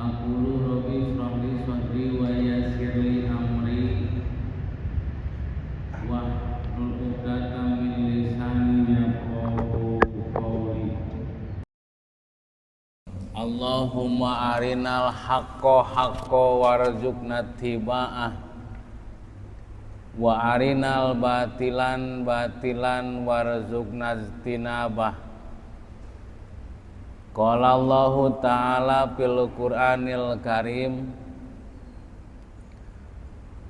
Aqulu rabbi ishrah li sadri wa yassir li amri wahlul 'uqdatam min lisani yafqahu qawli. Allahumma arinal haqqo haqqo warzuqna tiba'ah wa arinal batilan batilan warzuqna tinabah. Qala Allahu ta'ala fil Qur'anil Karim,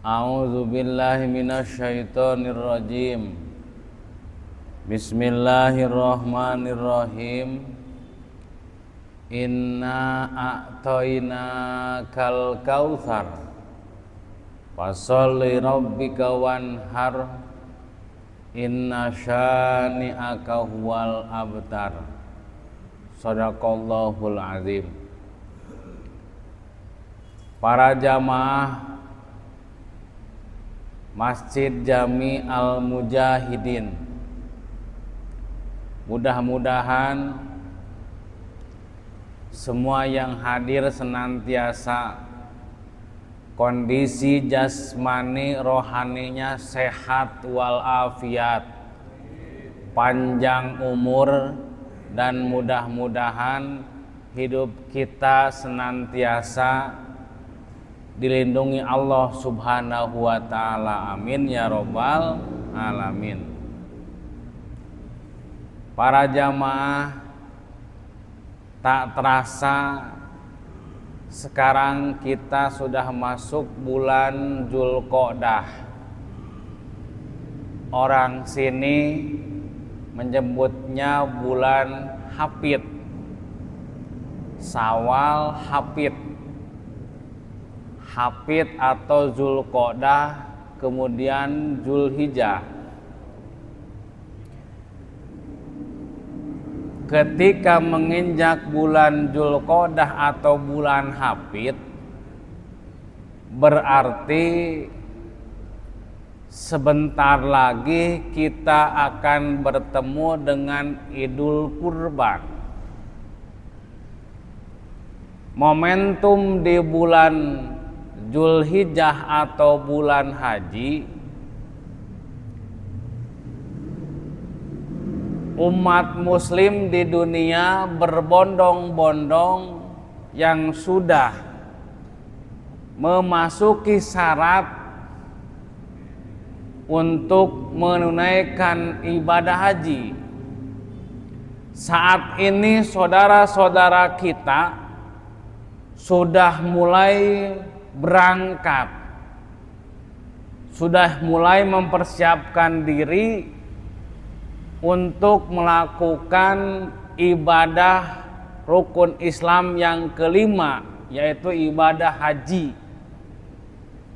A'udzu billahi minasy syaithanir rajim. Bismillahirrahmanirrahim. Inna a'tainakal kautsar fasholli rabbika wanhar inna syani'aka huwal abtar. Shadaqallahul azim. Para jamaah Masjid Jami Al-Mujahidin, mudah-mudahan semua yang hadir senantiasa kondisi jasmani rohaninya sehat walafiat, panjang umur, dan mudah-mudahan hidup kita senantiasa dilindungi Allah Subhanahu wa ta'ala. Amin ya robbal alamin. Para jamaah, tak terasa sekarang kita sudah masuk bulan Dzulqa'dah. Orang sini menyebutnya bulan Hapit, Syawal Hapit, Hapit atau Dzulqa'dah, kemudian Dzulhijjah. Ketika menginjak bulan Dzulqa'dah atau bulan Hapit, berarti sebentar lagi kita akan bertemu dengan Idul Kurban. Momentum di bulan Dzulhijjah atau bulan haji, umat muslim di dunia berbondong-bondong yang sudah memasuki syarat untuk menunaikan ibadah haji. Saat ini saudara-saudara kita sudah mulai berangkat, sudah mulai mempersiapkan diri untuk melakukan ibadah rukun Islam yang kelima, yaitu ibadah haji,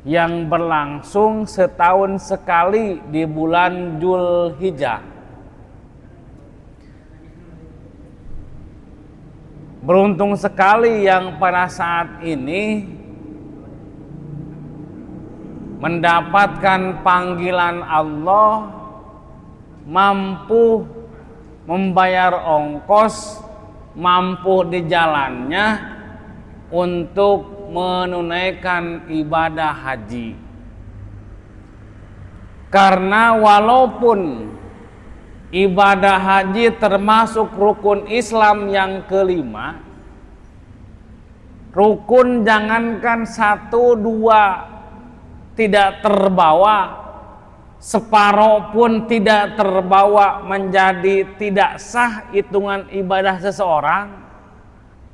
yang berlangsung setahun sekali di bulan Dzulhijjah. Beruntung sekali yang pada saat ini mendapatkan panggilan Allah, mampu membayar ongkos, mampu di jalannya untuk menunaikan ibadah haji. Karena walaupun ibadah haji termasuk rukun Islam yang kelima, rukun jangankan 1, 2 tidak terbawa, separoh pun tidak terbawa, menjadi tidak sah hitungan ibadah seseorang.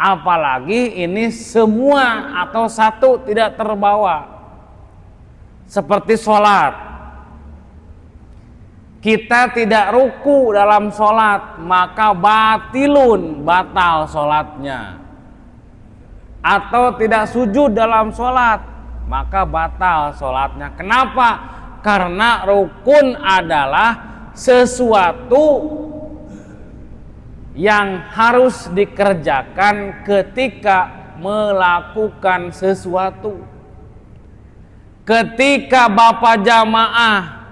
Apalagi ini semua atau satu tidak terbawa. Seperti sholat, kita tidak ruku dalam sholat, maka batilun, batal sholatnya. Atau tidak sujud dalam sholat, maka batal sholatnya. Kenapa? Karena rukun adalah sesuatu yang harus dikerjakan ketika melakukan sesuatu. Ketika Bapak jamaah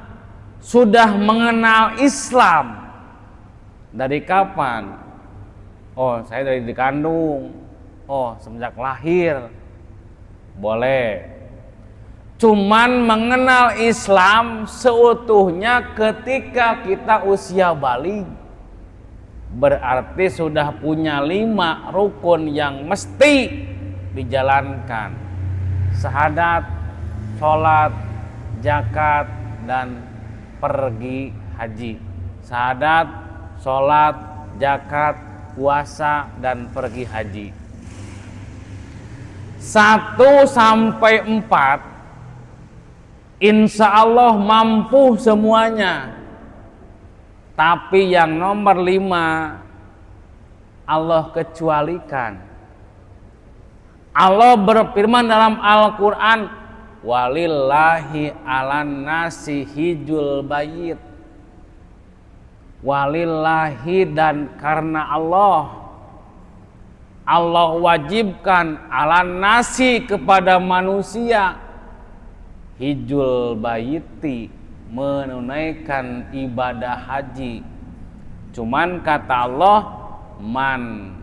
sudah mengenal Islam dari kapan? Oh, saya dari dikandung. Oh, semenjak lahir boleh. Cuman mengenal Islam seutuhnya ketika kita usia balik. Berarti sudah punya 5 rukun yang mesti dijalankan. Syahadat, sholat, zakat, dan pergi haji. Syahadat, sholat, zakat, puasa, dan pergi haji. 1 sampai 4 insya Allah mampu semuanya. Tapi yang nomor 5 Allah kecualikan. Allah berfirman dalam Al-Quran, walillahi alan nasi hijul bait. Walillahi, dan karena Allah wajibkan alan nasi kepada manusia, hijul baiti, menunaikan ibadah haji. Cuman kata Allah, man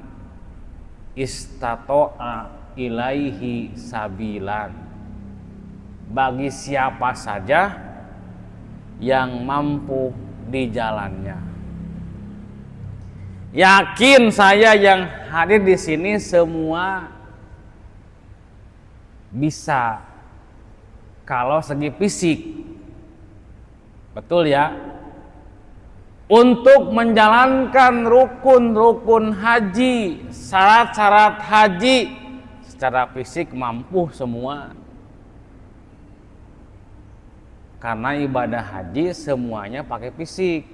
istato'a ilaihi sabilan, bagi siapa saja yang mampu di jalannya. Yakin saya yang hadir di sini semua bisa kalau segi fisik. Betul ya? Untuk menjalankan rukun-rukun haji, syarat-syarat haji, secara fisik mampu semua. Karena ibadah haji semuanya pakai fisik.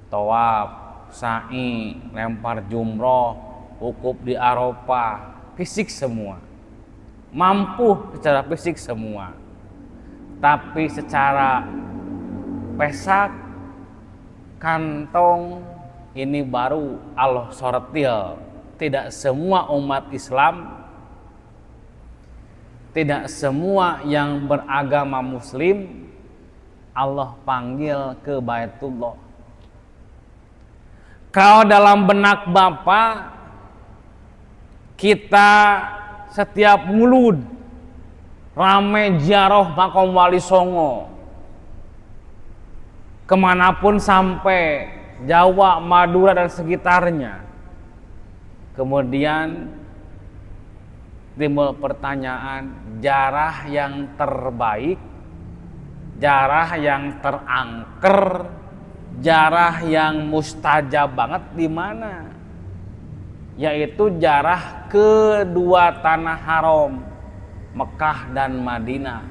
Tawaf, sa'i, lempar jumroh, wukuf di Arafah, fisik semua. Mampu secara fisik semua. Tapi secara pesak, kantong, ini baru Allah sortil. Tidak semua umat Islam, tidak semua yang beragama Muslim Allah panggil ke Baitullah. Kalau dalam benak Bapak, kita setiap mulud rame ziarah Makam Wali Songo, kemanapun sampai Jawa, Madura dan sekitarnya. Kemudian timbul pertanyaan, jarah yang terbaik, jarah yang terangker, jarah yang mustajab banget di mana? Yaitu jarah kedua tanah haram, Mekah dan Madinah.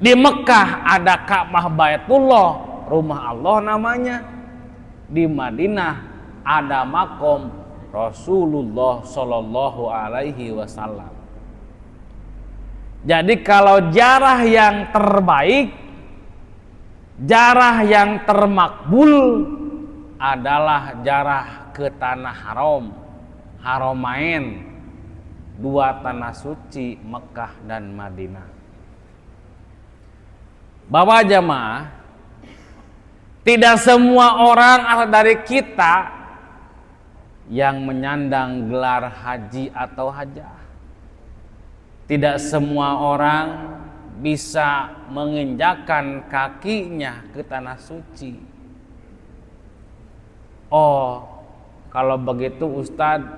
Di Mekah ada Ka'bah Baitullah, rumah Allah namanya. Di Madinah ada makom Rasulullah Shallallahu Alaihi Wasallam. Jadi kalau jarah yang terbaik, jarah yang termakbul adalah jarah ke tanah haram, Haramain, 2 tanah suci Mekah dan Madinah. Bapak jamaah, tidak semua orang atau dari kita yang menyandang gelar haji atau hajah. Tidak semua orang bisa menginjakkan kakinya ke tanah suci. Oh, kalau begitu Ustadz,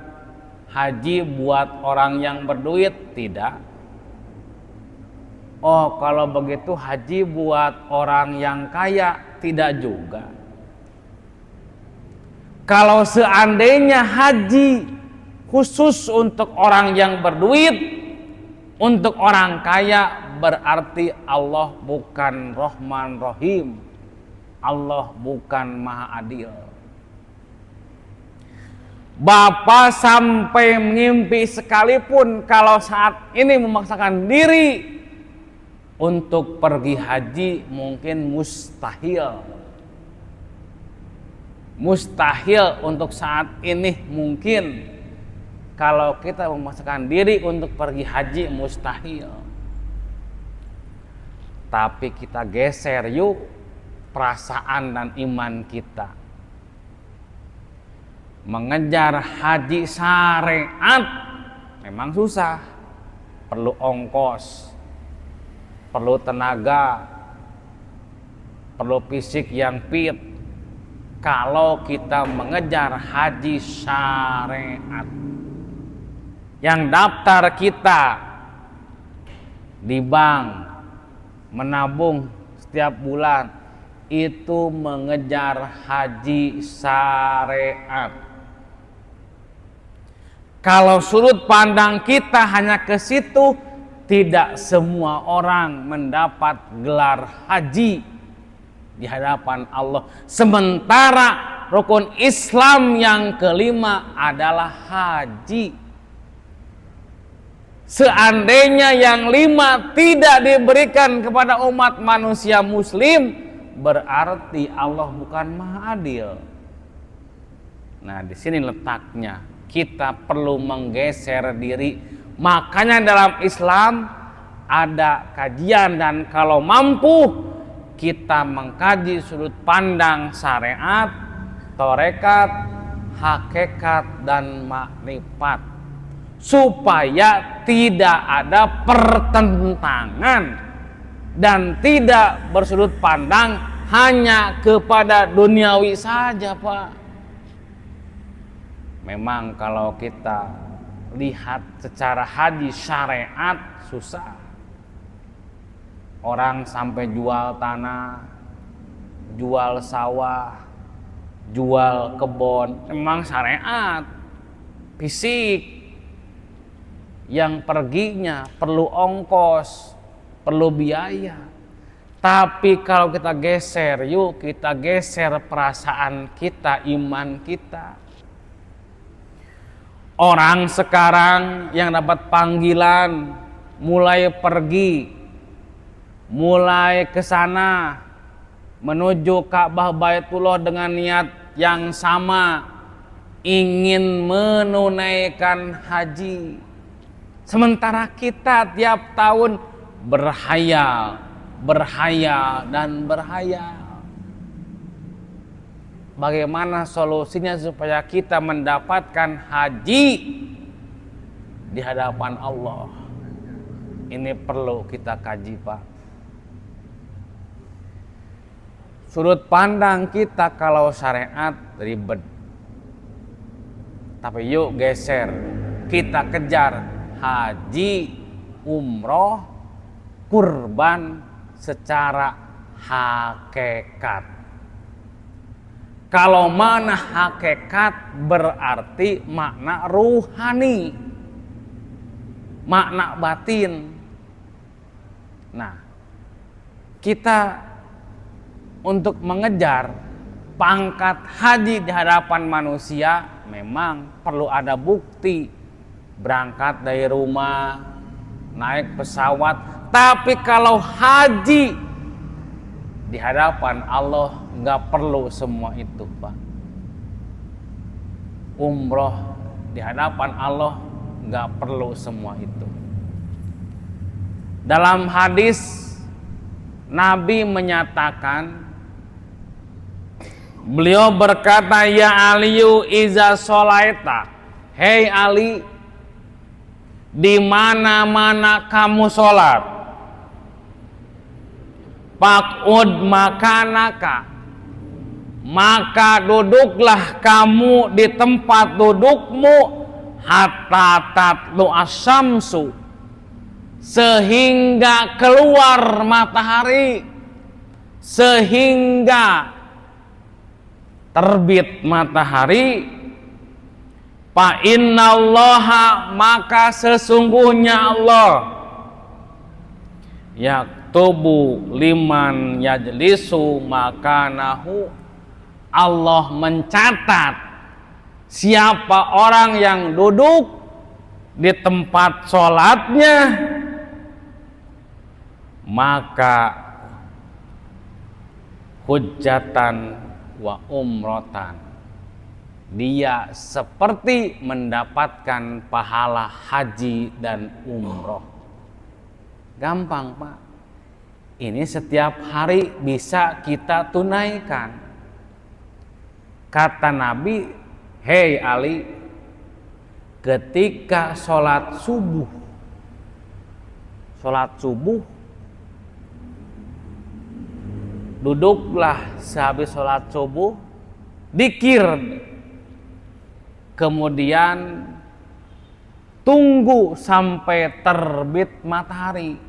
haji buat orang yang berduit? Tidak. Oh, kalau begitu haji buat orang yang kaya? Tidak juga. Kalau seandainya haji khusus untuk orang yang berduit, untuk orang kaya, berarti Allah bukan Rahman Rahim, Allah bukan Maha Adil. Bapak sampai mengimpi sekalipun, kalau saat ini memaksakan diri untuk pergi haji, mungkin mustahil. Mustahil untuk saat ini mungkin. Kalau kita memaksakan diri untuk pergi haji, mustahil. Tapi kita geser yuk perasaan dan iman kita. Mengejar haji syariat memang susah, perlu ongkos, perlu tenaga, perlu fisik yang fit. Kalau kita mengejar haji syariat, yang daftar kita di bank menabung setiap bulan itu mengejar haji syariat. Kalau sudut pandang kita hanya ke situ, tidak semua orang mendapat gelar haji di hadapan Allah. Sementara rukun Islam yang kelima adalah haji. Seandainya yang 5 tidak diberikan kepada umat manusia muslim, berarti Allah bukan maha adil. Nah, di sini letaknya. Kita perlu menggeser diri. Makanya dalam Islam ada kajian, dan kalau mampu kita mengkaji sudut pandang syariat, tarekat, hakikat, dan makrifat, supaya tidak ada pertentangan dan tidak bersudut pandang hanya kepada duniawi saja, Pak. Memang kalau kita lihat secara haji syariat susah. Orang sampai jual tanah, jual sawah, jual kebun. Memang syariat fisik. Yang perginya perlu ongkos, perlu biaya. Tapi kalau kita geser, yuk kita geser perasaan kita, iman kita. Orang sekarang yang dapat panggilan mulai pergi, mulai ke sana menuju Ka'bah Baitullah dengan niat yang sama, ingin menunaikan haji. Sementara kita tiap tahun berhayal, dan berhayal. Bagaimana solusinya supaya kita mendapatkan haji di hadapan Allah? Ini perlu kita kaji, Pak. Sudut pandang kita kalau syariat ribet. Tapi yuk geser, kita kejar haji, umroh, kurban secara hakikat. Kalau mana hakikat berarti makna ruhani, makna batin. Nah, kita untuk mengejar pangkat haji di hadapan manusia memang perlu ada bukti. Berangkat dari rumah, naik pesawat. Tapi kalau haji di hadapan Allah nggak perlu semua itu, Pak. Umroh di hadapan Allah nggak perlu semua itu. Dalam hadis Nabi menyatakan, beliau berkata, ya Aliyu iza sholaita, hei Ali, di mana-mana kamu sholat, faq'ud makanaka, maka duduklah kamu di tempat dudukmu, hatta tatlu asyamsu, sehingga keluar matahari, sehingga terbit matahari. Fa innallaha, maka sesungguhnya Allah, yaktubu liman yajlisu makanahu, Allah mencatat siapa orang yang duduk di tempat sholatnya, maka hujjatan wa umrotan, dia seperti mendapatkan pahala haji dan umroh. Gampang, Pak. Ini setiap hari bisa kita tunaikan. Kata Nabi, hei Ali, ketika sholat subuh, duduklah sehabis sholat subuh, dzikir, kemudian tunggu sampai terbit matahari.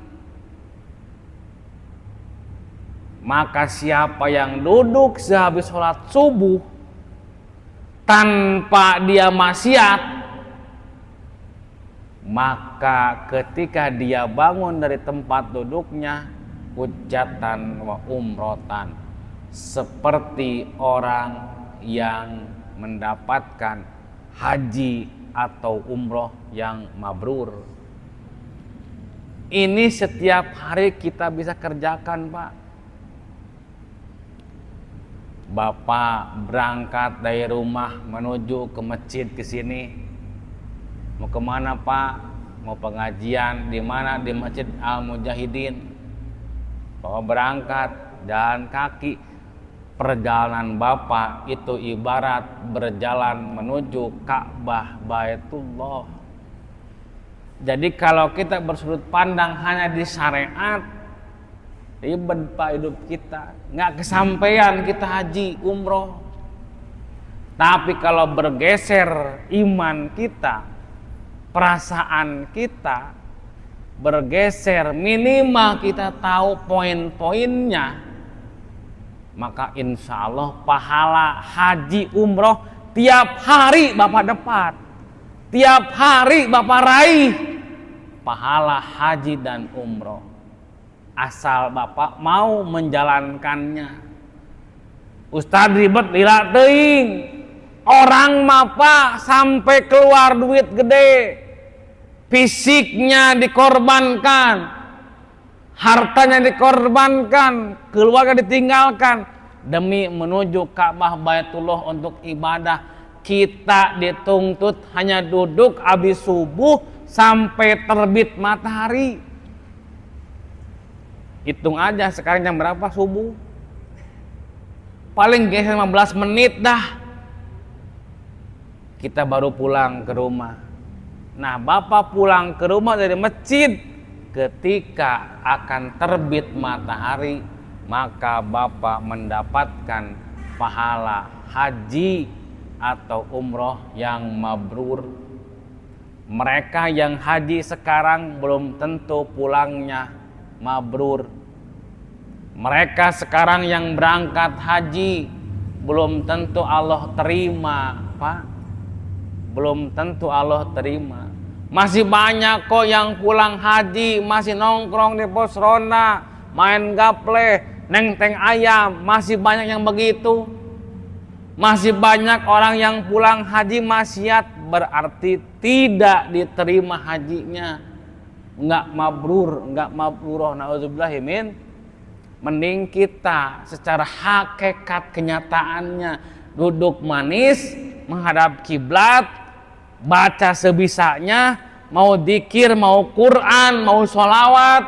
Maka siapa yang duduk sehabis sholat subuh tanpa dia maksiat, maka ketika dia bangun dari tempat duduknya, hujjatan wa umrotan, seperti orang yang mendapatkan haji atau umroh yang mabrur. Ini setiap hari kita bisa kerjakan, Pak. Bapak berangkat dari rumah menuju ke masjid ke sini. Mau kemana, Pak? Mau pengajian di mana? Di Masjid Al-Mujahidin. Bapak berangkat jalan kaki. Perjalanan Bapak itu ibarat berjalan menuju Ka'bah Baitullah. Jadi kalau kita bersudut pandang hanya di syariat, ribet Pak hidup kita, nggak kesampaian kita haji umroh. Tapi kalau bergeser iman kita, perasaan kita bergeser, minimal kita tahu poin-poinnya, maka insya Allah pahala haji umroh tiap hari Bapak dapat, tiap hari Bapak raih pahala haji dan umroh, asal Bapak mau menjalankannya. Ustadz ribet lila teuing, orang mapa sampai keluar duit gede, fisiknya dikorbankan, hartanya dikorbankan, keluarga ditinggalkan demi menuju Ka'bah Baitullah untuk ibadah. Kita dituntut hanya duduk habis subuh sampai terbit matahari. Hitung aja sekarang jam berapa subuh? Paling geser 15 menit dah. Kita baru pulang ke rumah. Nah, Bapak pulang ke rumah dari masjid ketika akan terbit matahari, maka Bapak mendapatkan pahala haji atau umroh yang mabrur. Mereka yang haji sekarang belum tentu pulangnya mabrur. Mereka sekarang yang berangkat haji belum tentu Allah terima, Pak. Belum tentu Allah terima. Masih banyak kok yang pulang haji masih nongkrong di pos ronda, main gaple, nenteng ayam, masih banyak yang begitu. Masih banyak orang yang pulang haji maksiat, berarti tidak diterima hajinya, nggak mabrur, nggak mabruroh, na'udzubillahimin. Mending kita secara hakikat kenyataannya duduk manis menghadap kiblat, baca sebisanya, mau dzikir, mau Quran, mau sholawat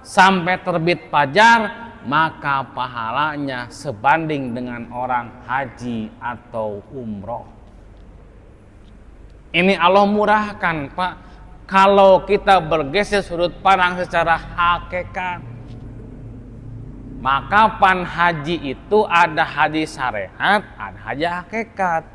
sampai terbit fajar, maka pahalanya sebanding dengan orang haji atau umroh. Ini Allah murahkan, Pak. Kalau kita bergeser sudut pandang secara hakikat, maka pan haji itu ada haji syariat, ada haji hakikat.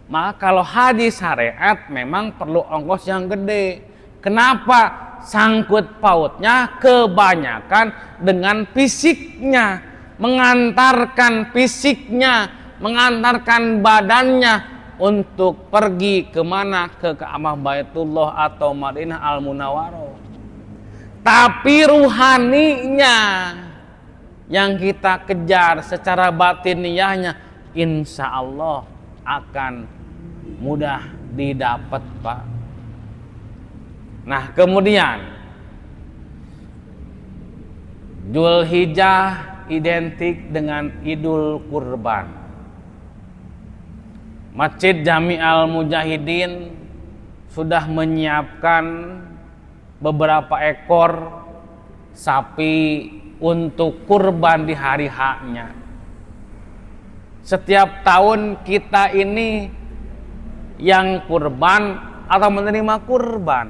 Maka kalau haji syariat memang perlu ongkos yang gede. Kenapa? Sangkut pautnya kebanyakan dengan fisiknya, mengantarkan fisiknya, mengantarkan badannya untuk pergi kemana, ke Ka'bah Baitullah atau Madinah Al-Munawwarah. Tapi ruhaninya yang kita kejar secara batiniahnya, insya Allah akan mudah didapat, Pak. Nah, kemudian Dzulhijjah identik dengan Idul Kurban. Masjid Jami Al-Mujahidin sudah menyiapkan beberapa ekor sapi untuk kurban di hari H-nya. Setiap tahun kita ini yang kurban atau menerima kurban?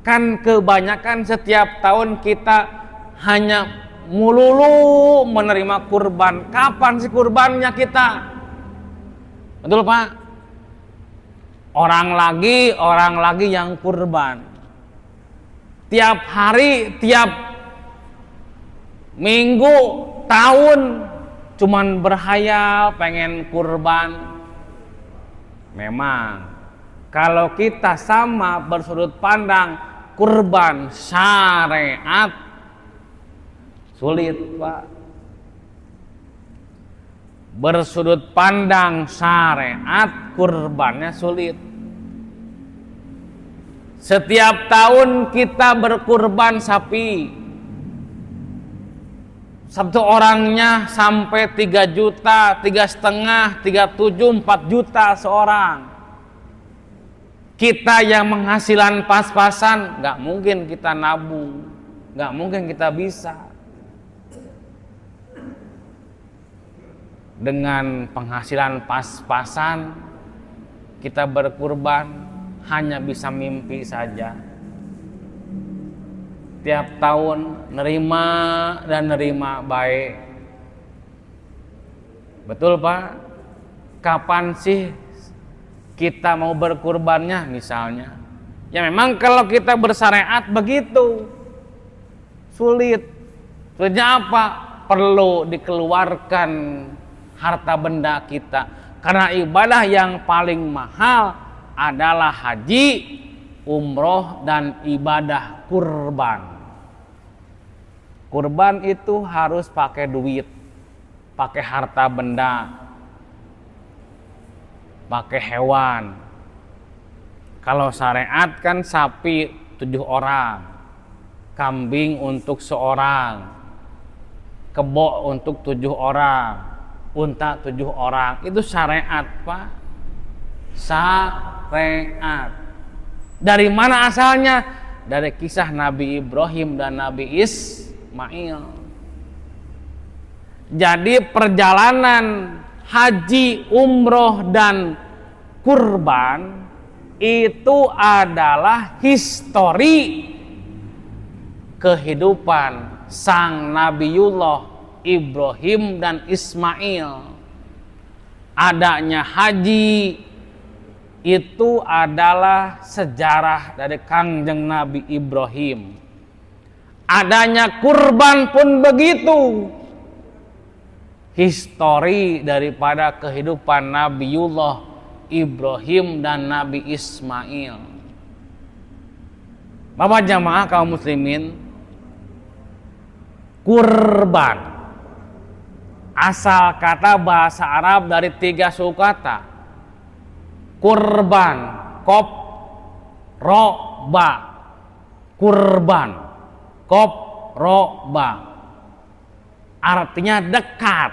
Kan kebanyakan setiap tahun kita hanya melulu menerima kurban. Kapan sih kurbannya kita? Betul Pak? Orang lagi yang kurban. Tiap hari, tiap minggu, tahun cuman berhayal pengen kurban. Memang kalau kita sama bersudut pandang kurban syariat, sulit Pak. Bersudut pandang syariat, kurbannya sulit. Setiap tahun kita berkurban sapi. Satu orangnya sampai 3 juta, 3,5, 3,7, 4 juta seorang. Kita yang menghasilan pas-pasan, nggak mungkin kita nabung, nggak mungkin kita bisa. Dengan penghasilan pas-pasan, kita berkurban hanya bisa mimpi saja. Tiap tahun nerima dan nerima baik. Betul Pak? Kapan sih kita mau berkurbannya misalnya? Ya memang kalau kita bersyariat begitu. Sulit. Sulitnya apa? Perlu dikeluarkan harta benda kita. Karena ibadah yang paling mahal adalah haji, umroh, dan ibadah kurban. Kurban itu harus pakai duit, pakai harta benda, pakai hewan. Kalau syariat kan sapi 7 orang, kambing untuk seorang, kebo untuk 7 orang, unta 7 orang. Itu syariat Pak. Syariat. Dari mana asalnya? Dari kisah Nabi Ibrahim dan Nabi Ismail. Jadi perjalanan haji, umroh, dan kurban itu adalah histori kehidupan sang Nabiullah Ibrahim dan Ismail. Adanya haji itu adalah sejarah dari Kangjeng Nabi Ibrahim. Adanya kurban pun begitu. Histori daripada kehidupan Nabiullah Ibrahim dan Nabi Ismail. Bapak jamaah kaum muslimin, kurban asal kata bahasa Arab dari 3 suku kata. Kurban, kop, ro, ba. Kurban, kop, ro, ba. Artinya dekat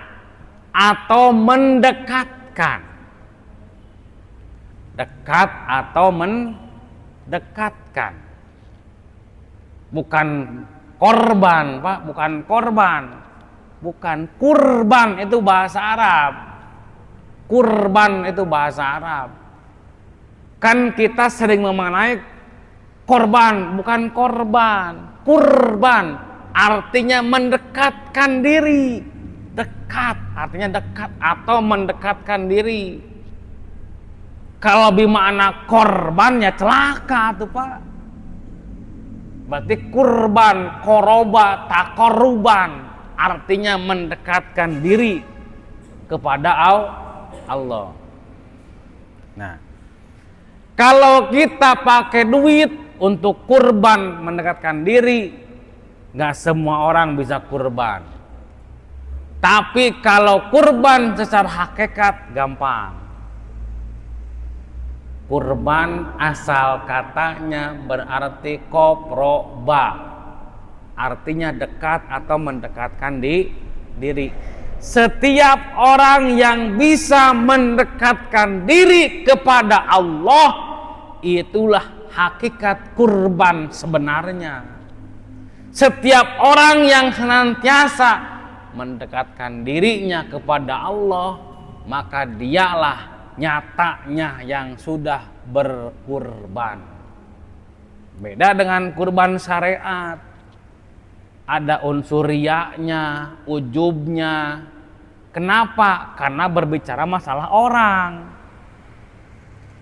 atau mendekatkan. Dekat atau mendekatkan. Bukan korban, Pak, bukan korban. Bukan kurban, itu bahasa Arab. Kurban itu bahasa Arab. Kan kita sering memaknai korban, bukan korban. Kurban artinya mendekatkan diri. Dekat artinya dekat atau mendekatkan diri. Kalau bermakna korban ya celaka tuh Pak. Berarti kurban, koroba, takoruban artinya mendekatkan diri kepada Allah. Nah, kalau kita pakai duit untuk kurban mendekatkan diri, nggak semua orang bisa kurban. Tapi kalau kurban secara hakikat gampang. Kurban asal katanya berarti koproba, artinya dekat atau mendekatkan diri. Setiap orang yang bisa mendekatkan diri kepada Allah, itulah hakikat kurban sebenarnya. Setiap orang yang senantiasa mendekatkan dirinya kepada Allah, maka dialah nyatanya yang sudah berkurban. Beda dengan kurban syariat. Ada unsur riyanya, ujubnya. Kenapa? Karena berbicara masalah orang.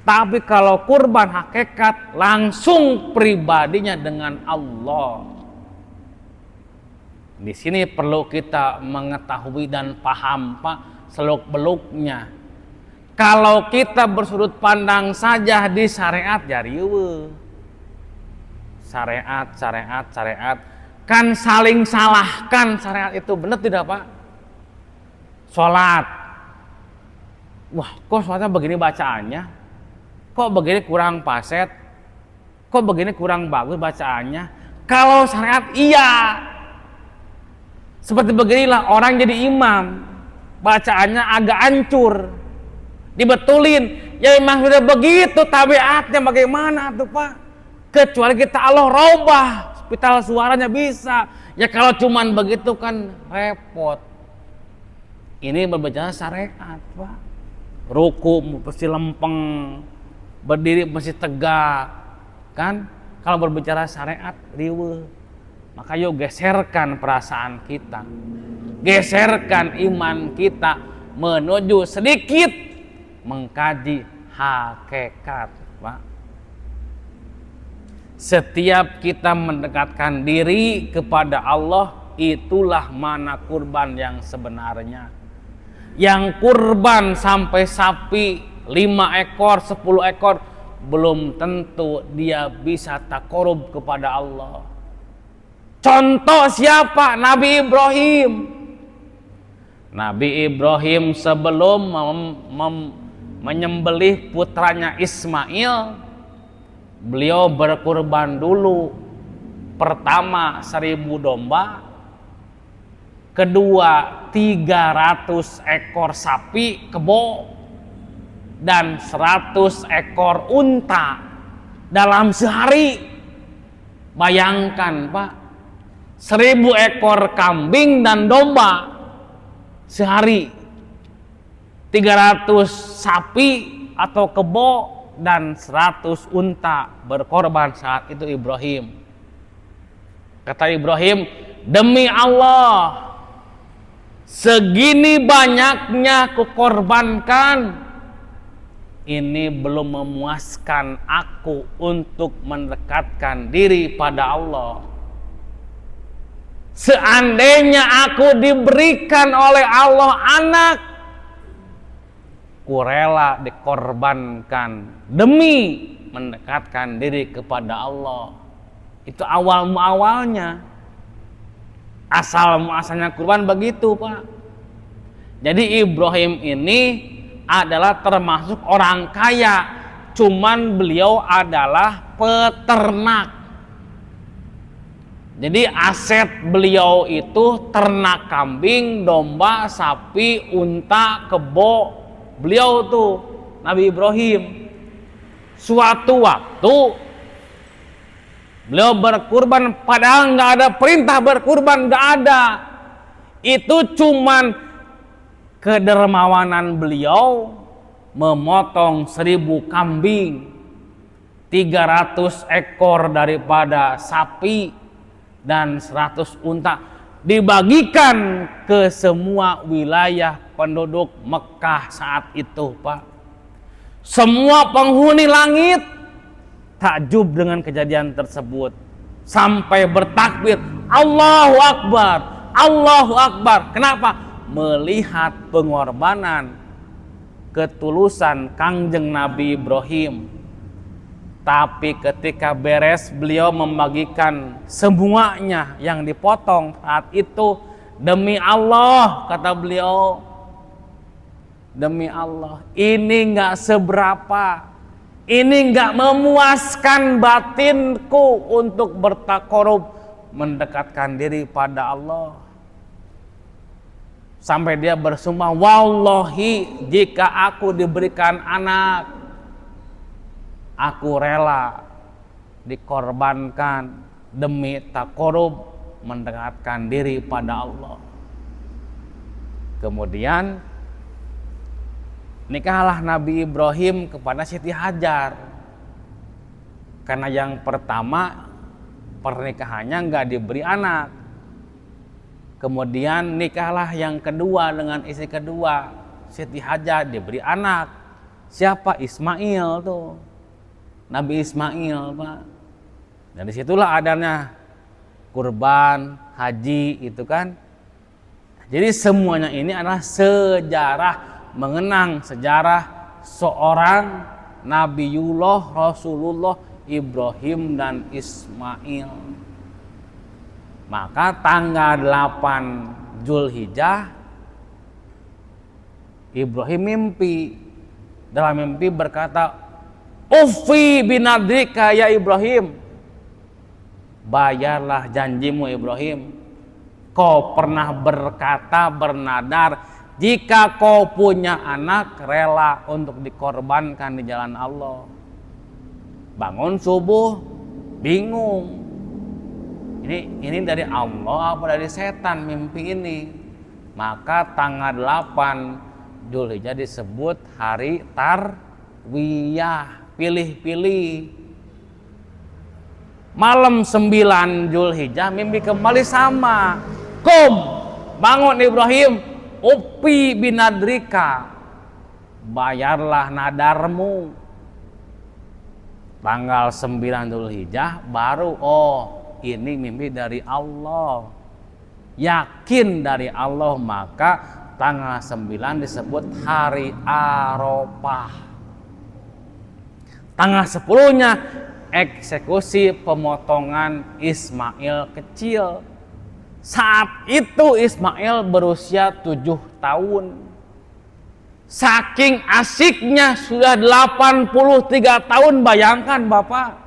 Tapi kalau kurban hakikat langsung pribadinya dengan Allah. Di sini perlu kita mengetahui dan paham Pak seluk-beluknya. Kalau kita bersudut pandang saja di syariat ya riweuh. Syariat kan saling salahkan syariat itu, benar tidak Pak? Sholat, wah kok sholatnya begini bacaannya, kok begini kurang paset, kok begini kurang bagus bacaannya. Kalau syariat iya, seperti beginilah orang jadi imam, bacaannya agak hancur, dibetulin, ya memang sudah begitu tabiatnya, bagaimana tuh Pak? Kecuali kita Allah robah, spital suaranya bisa. Ya kalau cuman begitu kan repot. Ini berbicara syariat Pak. Ruku mesti lempeng, berdiri mesti tegak, kan? Kalau berbicara syariat riweuh. Maka yuk geserkan perasaan kita, geserkan iman kita menuju sedikit mengkaji hakikat Pak. Setiap kita mendekatkan diri kepada Allah, itulah mana kurban yang sebenarnya. Yang kurban sampai sapi 5 ekor, 10 ekor, belum tentu dia bisa takorub kepada Allah. Contoh siapa? Nabi Ibrahim. Nabi Ibrahim sebelum menyembelih putranya Ismail, beliau berkurban dulu. Pertama 1000 domba, kedua 300 ekor sapi kebo, dan 100 ekor unta dalam sehari. Bayangkan Pak, 1000 ekor kambing dan domba sehari, 300 sapi atau kebo, dan 100 unta berkorban saat itu Ibrahim. Kata Ibrahim, demi Allah, segini banyaknya kukorbankan, ini belum memuaskan aku untuk mendekatkan diri pada Allah. Seandainya aku diberikan oleh Allah anak, ku rela dikorbankan demi mendekatkan diri kepada Allah. Itu awalnya. Asal muasalnya kurban begitu Pak. Jadi Ibrahim ini adalah termasuk orang kaya, cuman beliau adalah peternak. Jadi aset beliau itu ternak kambing, domba, sapi, unta, kebo. Beliau tuh Nabi Ibrahim. Suatu waktu beliau berkurban, padahal nggak ada perintah berkurban, nggak ada. Itu cuman kedermawanan beliau memotong 1000 kambing, 300 ekor daripada sapi, dan 100 unta, dibagikan ke semua wilayah penduduk Mekah saat itu Pak. Semua penghuni langit takjub dengan kejadian tersebut, sampai bertakbir Allahu Akbar, Allahu Akbar. Kenapa? Melihat pengorbanan, ketulusan Kangjeng Nabi Ibrahim. Tapi ketika beres beliau membagikan semuanya yang dipotong saat itu, demi Allah, kata beliau, demi Allah, ini nggak seberapa. Ini nggak memuaskan batinku untuk bertakorub, mendekatkan diri pada Allah. Sampai dia bersumpah, wallahi jika aku diberikan anak, aku rela dikorbankan demi takorub, mendekatkan diri pada Allah. Kemudian nikahlah Nabi Ibrahim kepada Siti Hajar. Karena yang pertama pernikahannya nggak diberi anak. Kemudian nikahlah yang kedua dengan istri kedua, Siti Hajar, diberi anak. Siapa? Ismail tuh. Nabi Ismail, Pak. Dari situlah adanya kurban, haji itu kan. Jadi semuanya ini adalah sejarah, mengenang sejarah seorang Nabiullah Rasulullah Ibrahim dan Ismail. Maka tanggal 8 Zulhijjah Ibrahim mimpi. Dalam mimpi berkata, "Ufi binadrika ya Ibrahim." Bayarlah janjimu Ibrahim. Kau pernah berkata, bernadar, jika kau punya anak rela untuk dikorbankan di jalan Allah. Bangun subuh bingung. Ini dari Allah apa dari setan mimpi ini? Maka tanggal 8 Zulhijjah disebut hari tarwiyah, pilih-pilih. Malam 9 Zulhijjah mimpi kembali sama. Bangun Ibrahim, upi binadrika. Bayarlah nadarmu. Tanggal 9 Zulhijjah baru ini mimpi dari Allah, yakin dari Allah, maka tanggal 9 disebut hari Arafah. Tanggal 10-nya eksekusi pemotongan Ismail kecil. Saat itu Ismail berusia 7 tahun. Saking asiknya sudah 83 tahun, bayangkan Bapak.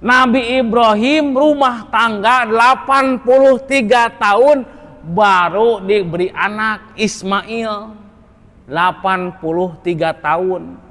Nabi Ibrahim rumah tangga 83 tahun baru diberi anak Ismail. 83 tahun.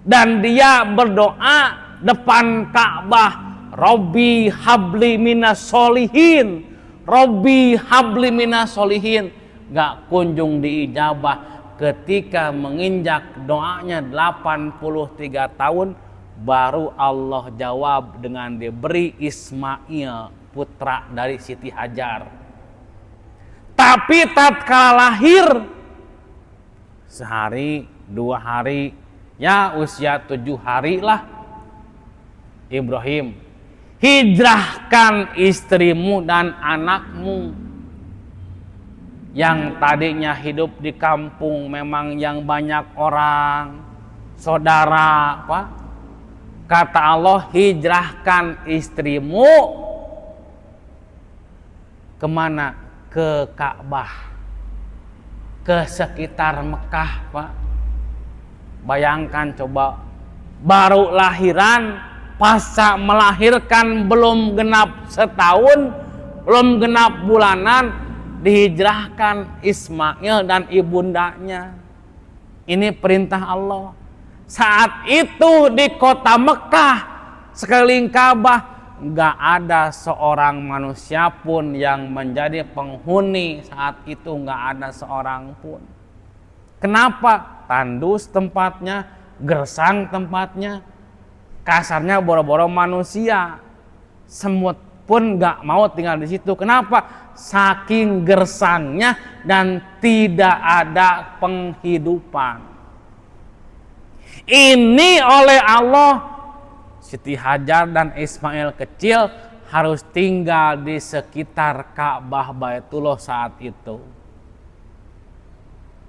Dan dia berdoa depan Ka'bah, Robbi habli minas solihin, Robbi habli minas solihin. Gak kunjung diijabah. Ketika menginjak doanya 83 tahun, baru Allah jawab dengan diberi Ismail, putra dari Siti Hajar. Tapi tatkala lahir, sehari, 2 hari, ya usia 7 hari lah, Ibrahim, hijrahkan istrimu dan anakmu. Yang tadinya hidup di kampung memang yang banyak orang, saudara, Pak. Kata Allah, hijrahkan istrimu kemana? Ke Ka'bah, ke sekitar Mekah, Pak. Bayangkan coba, baru lahiran, pasca melahirkan belum genap setahun, belum genap bulanan, dihijrahkan Ismail dan ibundanya. Ini perintah Allah. Saat itu di kota Mekah, sekeliling Ka'bah, gak ada seorang manusia pun yang menjadi penghuni. Saat itu gak ada seorang pun. Kenapa? Tandus tempatnya, gersang tempatnya, kasarnya boro-boro manusia. Semut pun gak mau tinggal di situ. Kenapa? Saking gersangnya dan tidak ada penghidupan. Ini oleh Allah, Siti Hajar dan Ismail kecil harus tinggal di sekitar Ka'bah Baitullah saat itu.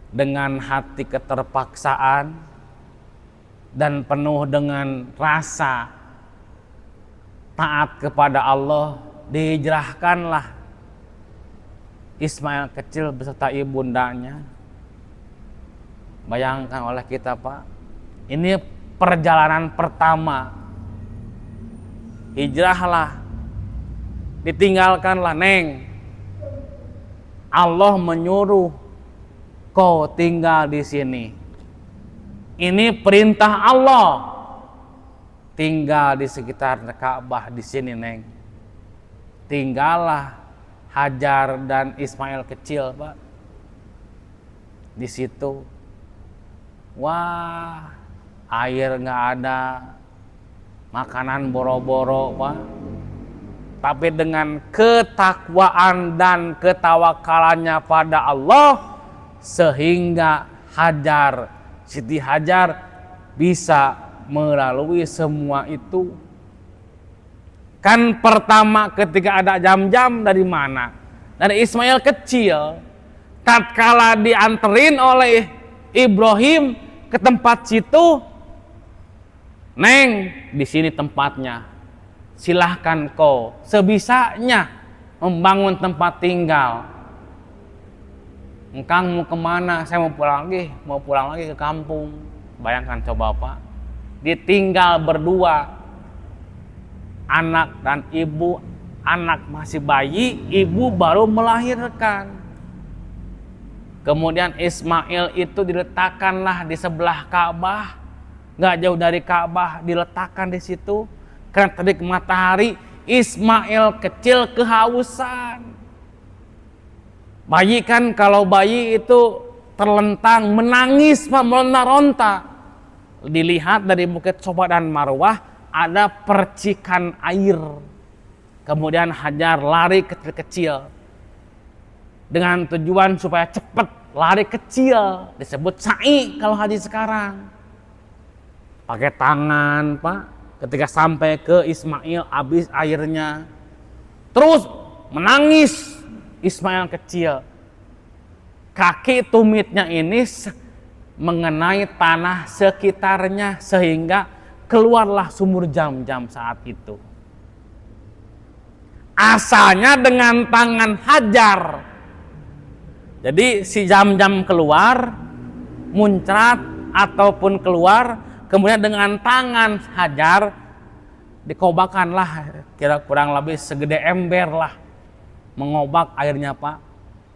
Dengan hati keterpaksaan dan penuh dengan rasa taat kepada Allah, dihijrahkanlah Ismail kecil beserta ibundanya. Bayangkan oleh kita, Pak, ini perjalanan pertama. Hijrahlah, ditinggalkanlah, Neng. Allah menyuruh kau tinggal di sini. Ini perintah Allah. Tinggal di sekitar Ka'bah di sini, Neng. Tinggallah Hajar dan Ismail kecil, Pak. Di situ. Wah, air nggak ada, makanan boro-boro, Pak. Tapi dengan ketakwaan dan ketawakalannya pada Allah, sehingga Siti Hajar bisa melalui semua itu. Kan pertama ketika ada jam-jam dari mana? Dari Ismail kecil. Tatkala dianterin oleh Ibrahim ke tempat situ, Neng, di sini tempatnya. Silahkan kau sebisanya membangun tempat tinggal. Engkang mau kemana? Saya mau pulang lagi ke kampung. Bayangkan coba Pak, ditinggal berdua, anak dan ibu. Anak masih bayi, ibu baru melahirkan. Kemudian Ismail itu diletakkanlah di sebelah Ka'bah, nggak jauh dari Ka'bah, diletakkan di situ. Karena terik matahari, Ismail kecil kehausan. Bayi kan, kalau bayi itu terlentang, menangis, Pak, meronta-ronta. Dilihat dari Bukit Sofa dan Marwah ada percikan air. Kemudian Hajar lari kecil-kecil dengan tujuan supaya cepat lari kecil, disebut sa'i kalau haji sekarang. Pakai tangan, Pak. Ketika sampai ke Ismail, habis airnya, terus menangis Ismail kecil. Kaki tumitnya ini mengenai tanah sekitarnya, sehingga keluarlah sumur Jam-Jam saat itu. Asalnya dengan tangan Hajar. Jadi si Jam-Jam keluar, muncrat ataupun keluar, kemudian dengan tangan Hajar dikobakanlah, kira kurang lebih segede ember lah, mengobak airnya, Pak.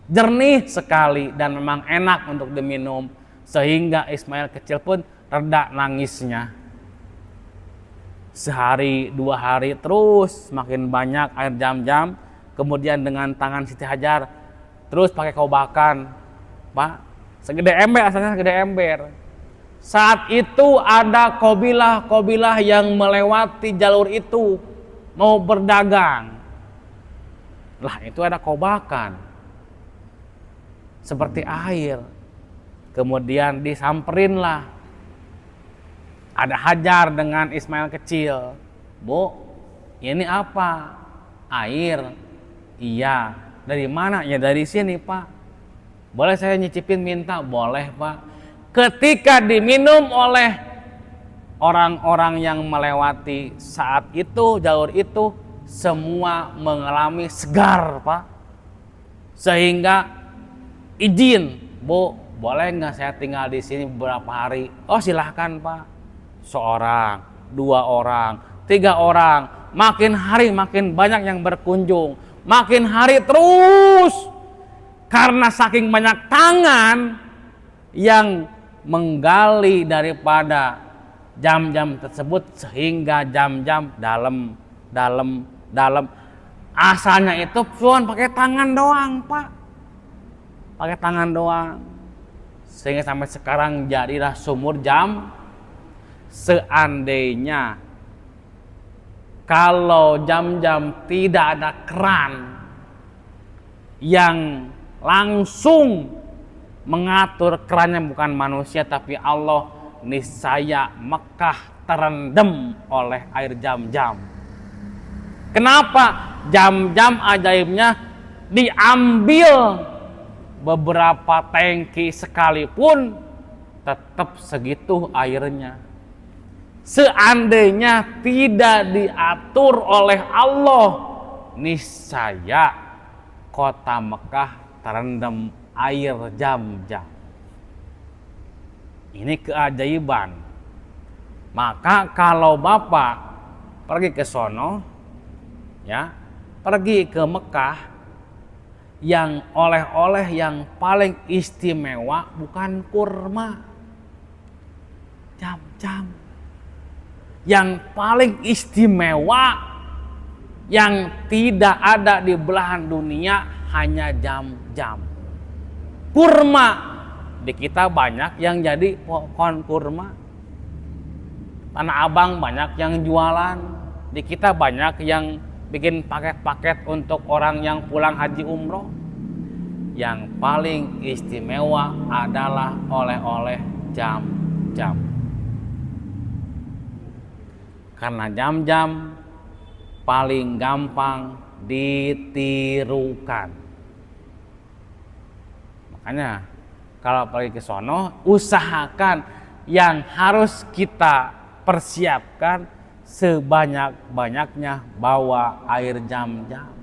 Jernih sekali dan memang enak untuk diminum, sehingga Ismail kecil pun reda nangisnya. Sehari, 2 hari terus makin banyak air Jam-Jam. Kemudian dengan tangan Siti Hajar terus pakai kobakan, Pak, segede ember, asalnya segede ember. Saat itu ada kabilah-kabilah yang melewati jalur itu mau berdagang. Lah itu ada kobakan seperti air. Kemudian disamperinlah, ada Hajar dengan Ismail kecil. Bu, ini apa? Air. Iya. Dari mana? Ya dari sini, Pak. Boleh saya nyicipin minta? Boleh, Pak. Ketika diminum oleh orang-orang yang melewati saat itu, jalur itu, semua mengalami segar, Pak. Sehingga izin, Bu, boleh nggak saya tinggal di sini beberapa hari? Oh silahkan, Pak. 1 orang, 2 orang, 3 orang, makin hari makin banyak yang berkunjung, makin hari terus, karena saking banyak tangan yang menggali daripada Jam-Jam tersebut, sehingga Jam-Jam dalam. Asalnya itu cuma pakai tangan doang, Pak, pakai tangan doang, sehingga sampai sekarang jadilah sumur Jam. Seandainya kalau Jam-Jam tidak ada keran yang langsung mengatur kerannya, bukan manusia tapi Allah, niscaya Mekah terendam oleh air Jam-Jam. Kenapa? Jam-Jam ajaibnya diambil beberapa tangki sekalipun tetap segitu airnya. Seandainya tidak diatur oleh Allah, niscaya kota Mekah terendam air Jam-Jam. Ini keajaiban. Maka kalau Bapak pergi ke sono, ya, pergi ke Mekah, yang oleh-oleh yang paling istimewa bukan kurma, Jam-Jam. Yang paling istimewa, yang tidak ada di belahan dunia, hanya Jam-Jam. Kurma, di kita banyak yang jadi pohon kurma. Tanah Abang banyak yang jualan, di kita banyak yang bikin paket-paket untuk orang yang pulang haji umroh. Yang paling istimewa adalah oleh-oleh jam-jam. Karena jam-jam paling gampang ditirukan. Makanya kalau pergi ke sono, usahakan yang harus kita persiapkan sebanyak-banyaknya bawa air jam-jam.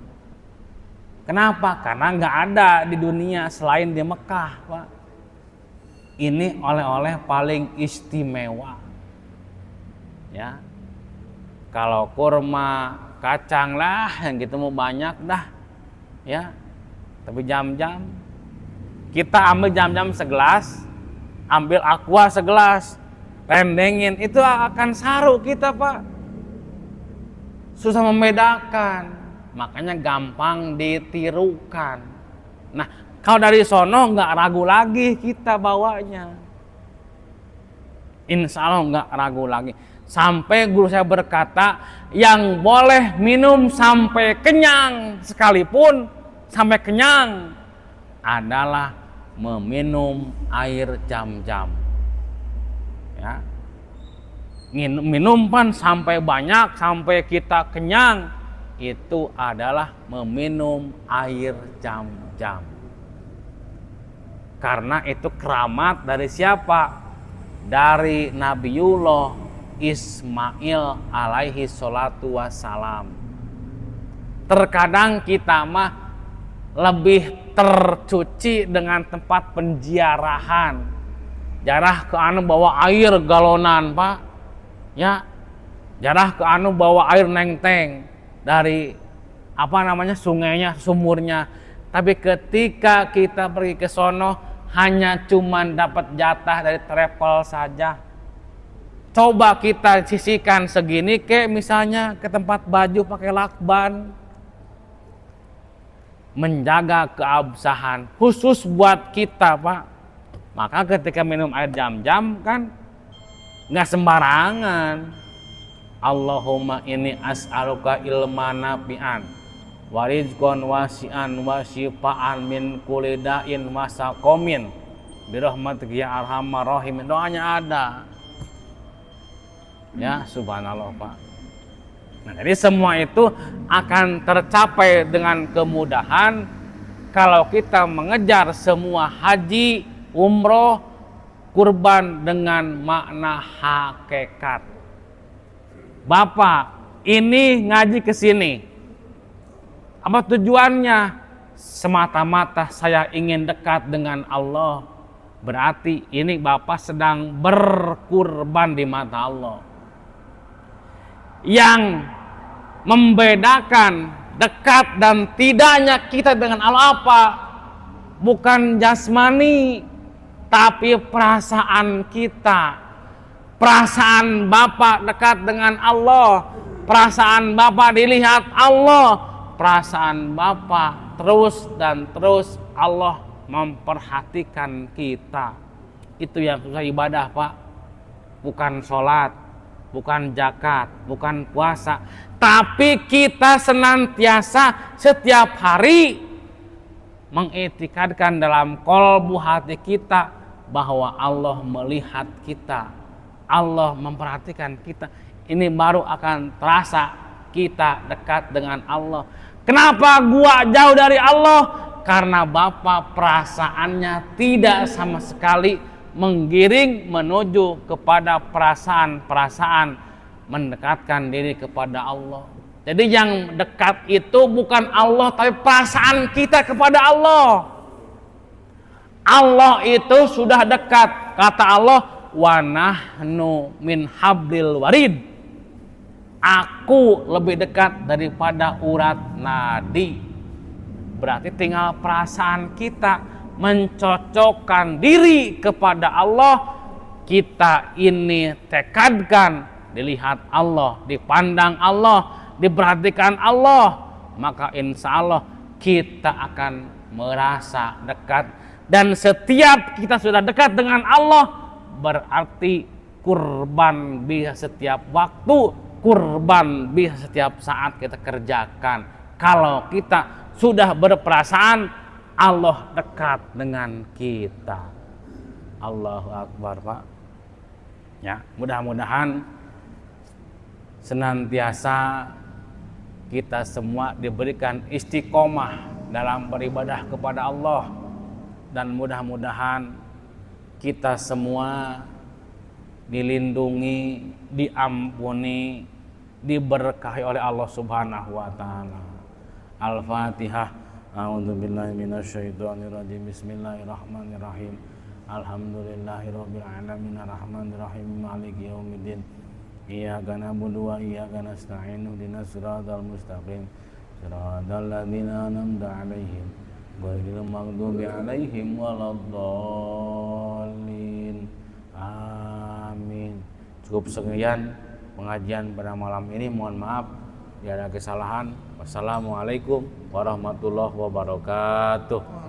Kenapa? Karena nggak ada di dunia selain di Mekah, Pak. Ini oleh-oleh paling istimewa. Ya. Kalau kurma, kacang lah, yang gitu mau banyak dah. Ya. Tapi jam-jam, kita ambil jam-jam segelas, ambil aqua segelas, rendengin, itu akan saru kita, Pak. Susah membedakan, makanya gampang ditirukan. Nah, kalau dari sono nggak ragu lagi kita bawanya. Insya Allah nggak ragu lagi. Sampai guru saya berkata, yang boleh minum sampai kenyang sekalipun, sampai kenyang, adalah meminum air jam-jam. Ya. Minum pan sampai banyak, sampai kita kenyang, itu adalah meminum air jam-jam. Karena itu keramat dari siapa? Dari Nabiullah Ismail alaihi salatu wassalam. Terkadang kita mah lebih tercuci dengan tempat penziarahan. Jarah ke anu bawa air galonan, Pak. Ya. Jarah ke anu bawa air nengteng dari sungainya, sumurnya. Tapi ketika kita pergi ke sono hanya cuman dapat jatah dari travel saja. Coba kita sisihkan segini kayak misalnya ke tempat baju pakai lakban. Menjaga keabsahan khusus buat kita, Pak. Maka ketika minum air jam-jam kan nggak sembarangan. Allahumma inni as'aluka ilman nafi'an wa rizqan wasi'an wa syifaan min kulli da'in wa saqamin bi rahmatika ya arhamar rahimin. Doanya ada. Ya, subhanallah, Pak. Nah, jadi semua itu akan tercapai dengan kemudahan kalau kita mengejar semua haji, umroh, kurban dengan makna hakikat. Bapak, ini ngaji ke sini. Apa tujuannya? Semata-mata saya ingin dekat dengan Allah. Berarti ini Bapak sedang berkurban di mata Allah. Yang membedakan dekat dan tidaknya kita dengan Allah apa? Bukan jasmani, tapi perasaan kita. Perasaan Bapak dekat dengan Allah, perasaan Bapak dilihat Allah, perasaan Bapak terus dan terus Allah memperhatikan kita. Itu yang susah ibadah, Pak. Bukan sholat, bukan zakat, bukan puasa, tapi kita senantiasa setiap hari mengiktikadkan dalam kolbu hati kita bahwa Allah melihat kita, Allah memperhatikan kita. Ini baru akan terasa kita dekat dengan Allah. Kenapa gua jauh dari Allah? Karena Bapak perasaannya tidak sama sekali menggiring menuju kepada perasaan-perasaan mendekatkan diri kepada Allah. Jadi yang dekat itu bukan Allah, tapi perasaan kita kepada Allah. Allah itu sudah dekat. Kata Allah, wa nahnu min hablil warid. Aku lebih dekat daripada urat nadi. Berarti tinggal perasaan kita mencocokkan diri kepada Allah. Kita ini tekadkan dilihat Allah, dipandang Allah, diperhatikan Allah, maka insya Allah kita akan merasa dekat. Dan setiap kita sudah dekat dengan Allah, berarti kurban bisa setiap waktu, kurban bisa setiap saat kita kerjakan. Kalau kita sudah berperasaan Allah dekat dengan kita. Allahu Akbar, Pak. Ya, mudah-mudahan senantiasa kita semua diberikan istiqomah dalam beribadah kepada Allah, dan mudah-mudahan kita semua dilindungi, diampuni, diberkahi oleh Allah Subhanahu wa taala. Al-Fatihah. A'udzubillahi minasyaitonirrajim. Bismillahirrahmanirrahim. Alhamdulillahirabbil alamin arrahmanirrahim maliki yaumiddin. Iyyaka na'budu wa iyyaka nasta'in ihdinas siratal mustaqim siratal ladzina an'amta 'alaihim ghairil maghdubi 'alaihim waladdallin. Amin. Cukup sekian pengajian pada malam ini. Mohon maaf jika ada kesalahan. Wassalamualaikum warahmatullahi wabarakatuh.